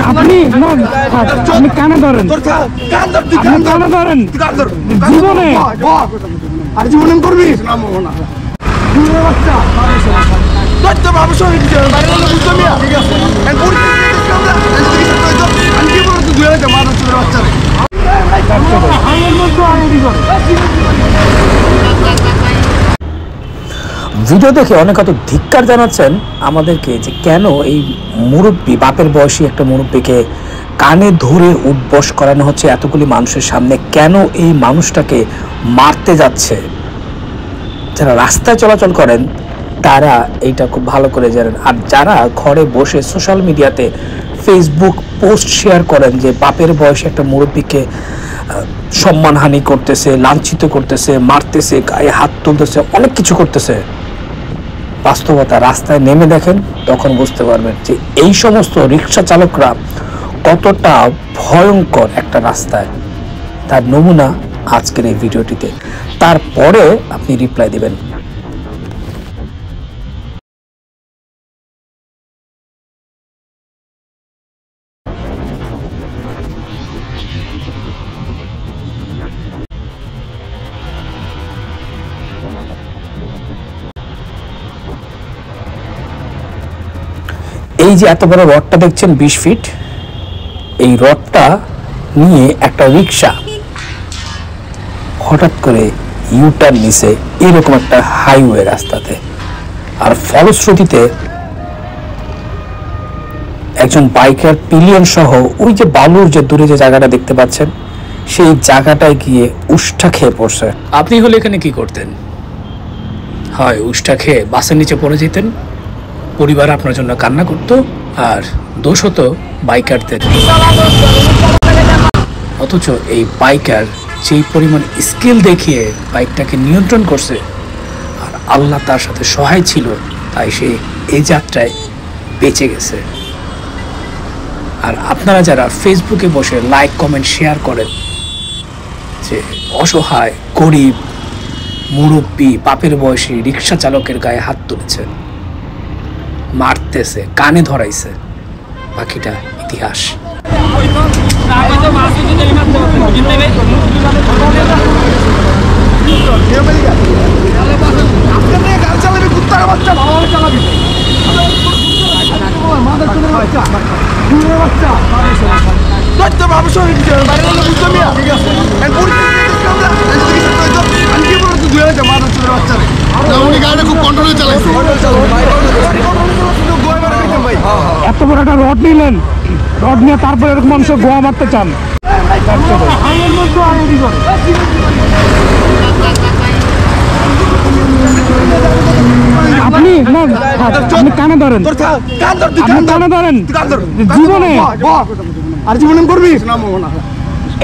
আপনি আপনি কানে ধরেন, কানে ধরেন জীবনে আর জীবনে করবি ভিডিও দেখে অনেক হয়তো ধিক্কার জানাচ্ছেন আমাদেরকে যে কেন এই মুরব্বী, বাপের বয়সী একটা মুরব্বীকে কানে ধরে উঠবস করানো হচ্ছে এতগুলি মানুষের সামনে। কেন এই মানুষটাকে মারতে যাচ্ছে? যারা রাস্তায় চলাচল করেন তারা এইটা খুব ভালো করে জানেন। আর যারা ঘরে বসে সোশ্যাল মিডিয়াতে ফেসবুক পোস্ট শেয়ার করেন যে বাপের বয়সে একটা মুরব্বীকে সম্মানহানি করতেছে, লাঞ্ছিত করতেছে, মারতেছে, গায়ে হাত তুলতেছে, অনেক কিছু করতেছে, বাস্তবতা রাস্তায় নেমে দেখেন, তখন বুঝতে পারবেন যে এই সমস্ত রিক্সা চালকরা কতটা ভয়ঙ্কর একটা রাস্তায়। তার নমুনা আজকের এই ভিডিওটিতে, তারপরে আপনি রিপ্লাই দিবেন। এই যে এত বড় রডটা দেখছেন 20 ফিট, এই রডটা নিয়ে একটা রিক্সা হঠাৎ করে ইউটার্ন নিছে এরকম একটা হাইওয়ে রাস্তাতে। আর ফলশ্রুতিতে একজন বাইকার পিলিয়ন সহ ওই যে বালুর যে দূরে যে জায়গাটা দেখতে পাচ্ছেন সেই জায়গাটায় গিয়ে উষ্টা খেয়ে পড়ছে। আপনি হলে এখানে কি করতেন? হয় উষ্টা খেয়ে বাসের নিচে পড়ে যেতেন, পরিবার আপনার জন্য কান্না করতো, আর দোষ হতো বাইকারদের। অথচ এই বাইকার যেই পরিমাণ স্কিল দেখিয়ে বাইকটাকে নিয়ন্ত্রণ করছে, আর আল্লাহ তার সাথে সহায় ছিল, তাই সে এই যাত্রায় বেঁচে গেছে। আর আপনারা যারা ফেসবুকে বসে লাইক, কমেন্ট, শেয়ার করেন যে অসহায় গরিব মুরব্বী বাপের বয়সী রিক্সা চালকের গায়ে হাত তুলেছে, মারতেছে, কানে ধরাইছে, বাকিটা ইতিহাস। এত বড় একটা রড নিলেন, রড নিয়ে তারপরে এরকম মানুষের গোয়া মারতে চান? আপনি আপনি কানে ধরেন, কানে ধরেন জীবনে আর জীবনে করবি।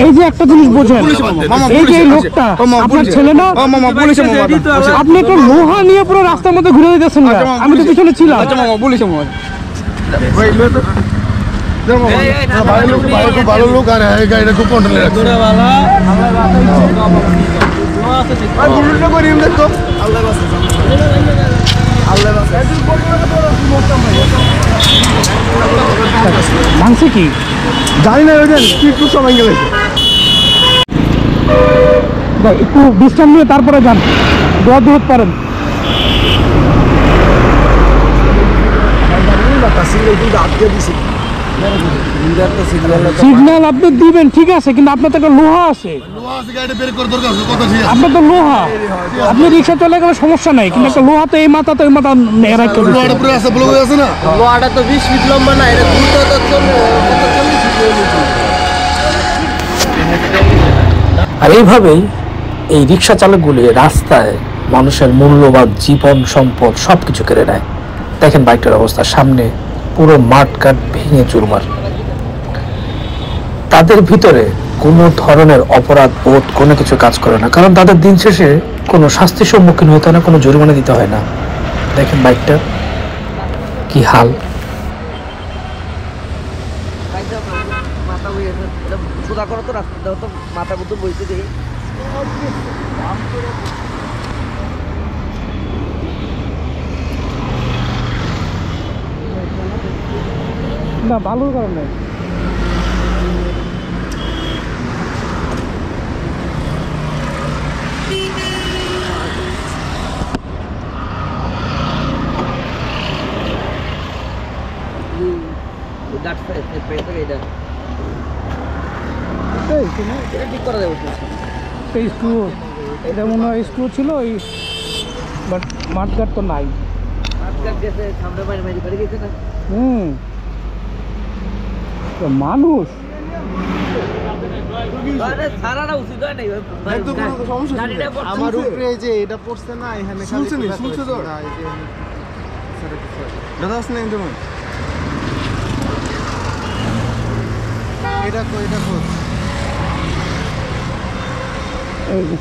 এই যে একটা জিনিস বোঝেন, এই যে লোকটা আপনার ছেলে না, আপনি একটা লোহা নিয়ে পুরো রাস্তার মধ্যে ঘুরে দিতেছেন না? আমি তো পিছনে ছিলাম। ভালো লোক আর গাড়িটা খুব কন্ট্রোলে রাখছে। ভাঙছে কি জানি না, একটু সময় গেলেছে। একটু বিশ্রাম নিয়ে তারপরে যান, দোয়া দূর পারেন। সিগন্যাল আপনি দিবেন, ঠিক আছে, কিন্তু আপনার তো একটা লোহা আছে, আপনার তো লোহা, আপনি রিক্সা চলে গেলে সমস্যা নাই, কিন্তু একটা লোহা তো এই মাথা তো এই মাথা আছে না, লোহাটা তো 20 ফিট লম্বা না, এটা আর এইভাবেই এই রিক্সা চালকগুলি রাস্তায় মানুষের মূল্যবান জীবন সম্পদ সবকিছু কেড়ে নেয়। দেখেন বাইকটার অবস্থা, সামনে পুরো মাঠঘাট ভেঙে চুরমার। তাদের ভিতরে কোনো ধরনের অপরাধ বোধ কোনো কিছু কাজ করে না, কারণ তাদের দিন শেষে কোনো শাস্তির সম্মুখীন হতে হয় না, কোনো জরিমানা দিতে হয় না। দেখেন বাইকটা কি হাল। মাথা মতো বইতে দেই না, ভালোর কারণে গাছ পেয়ে থেকে এটা এটা ঠিক করা যাবে স্ক্রু, এটা মনে হয় স্ক্রু ছিল ওই, বাট মাঠঘাট তো নাই। আজকাল গেছে সামনে বাড়ি বাড়ি বাড়ি গেছে না তো মানুষ আরে সারাটা উচিত হয় নাই একদম কোনো সমস্যা নেই। গাড়িটা পড়ছে আমার উপরে যে এটা পড়ছে না এখানে শুনছে নি, শুনছে তো? দাদা আসলে যেমন এটা তো এটা তো এই যে,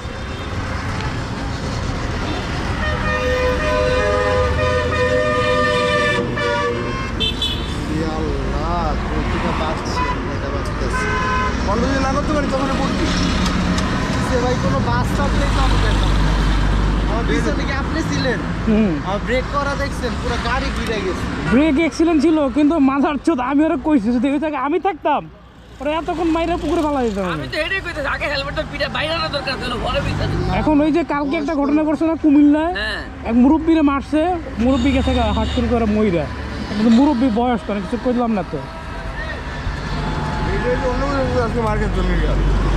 আল্লাহ কোথা বাঁচছে এটা বাঁচতেছে বন্ধ যদি না করতে পারি তখন পড়ছি। সে ভাই কোনো বাস থাকলেই তো আমি দেখতাম আমার পিছনে কি আপনি ছিলেন আমার ব্রেক করা দেখছেন পুরো গাড়ি ঘুরে গেছে ব্রেক অ্যাক্সিডেন্ট ছিল কিন্তু মাথার চোদ আমি ওরা কইছি যদি ওই জায়গায় আমি থাকতাম ওরা এতক্ষণ মাইরা পুকুরে ফেলা দিতাম আমি। আমি তো এটাই কইতেছি আগে হেলমেটটা পিঠে বাইরে আনা দরকার ছিল ঘরে বিছানা এখন ওই যে কালকে একটা ঘটনা করছে না কুমিল্লায়, হ্যাঁ এক মুরব্বীরে মারছে, মুরব্বী গেছে হাসপাতাল করে মইরা, কিন্তু মুরব্বী বয়স তো না, কিছু করলাম না তো। এই যে অন্য কিছু আজকে মার্কেট জন্য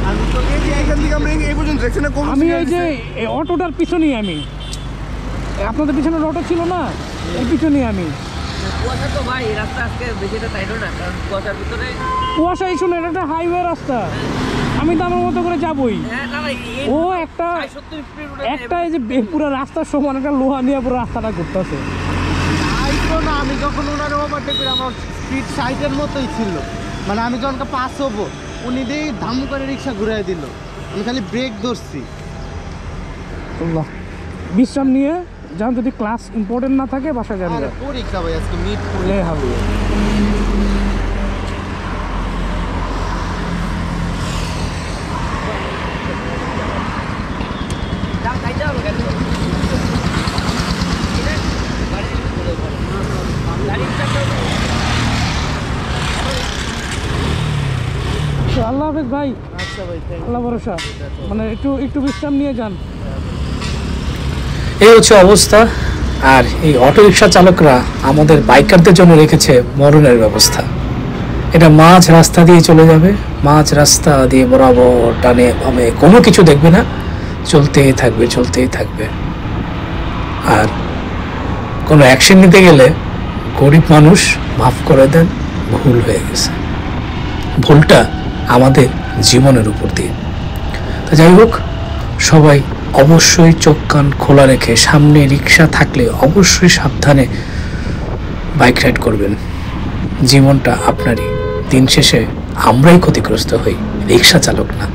আমি তো এই যে এইখান থেকে আমরা এই পর্যন্ত দেখছি না কোন আমি এই যে এই অটোটার পিছনেই আমি, আপনাদের পিছনে অটো ছিল না, এর পিছনেই আমি। কুয়াশা তো ভাই রাস্তা আজকে বেশিটা তাইলো না কারণ কুয়াশার ভিতরে কুয়াশা ইস্যু না, এটা একটা হাইওয়ে রাস্তা, আমি তো আমার মতো করে যাবই। হ্যাঁ না না ও একটা 70 স্পিড একটা এই যে পুরো রাস্তার সমান একটা লোহা নিয়ে পুরো রাস্তাটা ঘুরতেছে। আইতো না আমি যখন ওনার ওভারটেক করে আমার স্পিড 60-এর মতোই ছিল মানে আমি যখন পাস হবো উনি দিয়ে ধাম করে রিক্সা ঘুরাই দিল আমি খালি ব্রেক ধরছি আল্লাহ, বিশ্রাম নিয়ে যান, যদি ক্লাস ইম্পর্টেন্ট না থাকে বাসায় যান। আরে পরীক্ষা ভাই আজকে মিট করে লে হবে দাম খাইতে হবে কেন তো আল্লাহ হাফেজ ভাই, আচ্ছা ভাই thank you. আল্লাহ ভরসা, মানে একটু একটু বিশ্রাম নিয়ে যান। এই হচ্ছে অবস্থা। আর এই অটোরিকশা চালকরা আমাদের বাইকারদের জন্য রেখেছে মরণের ব্যবস্থা। এটা মাঝ রাস্তা দিয়ে চলে যাবে, মাঝ রাস্তা দিয়ে বরাবর ডানে বামে কোনো কিছু দেখবে না, চলতেই থাকবে চলতেই থাকবে। আর কোনো অ্যাকশন নিতে গেলে গরিব মানুষ মাফ করে দেন, ভুল হয়ে গেছে, ভুলটা আমাদের জীবনের উপর দিয়ে। তো যাই হোক, সবাই অবশ্যই চোখ কান খোলা রেখে, সামনে রিক্সা থাকলে অবশ্যই সাবধানে বাইক রাইড করবেন। জীবনটা আপনারই, দিন শেষে আমরাই ক্ষতিগ্রস্ত হই, রিক্সা চালক না।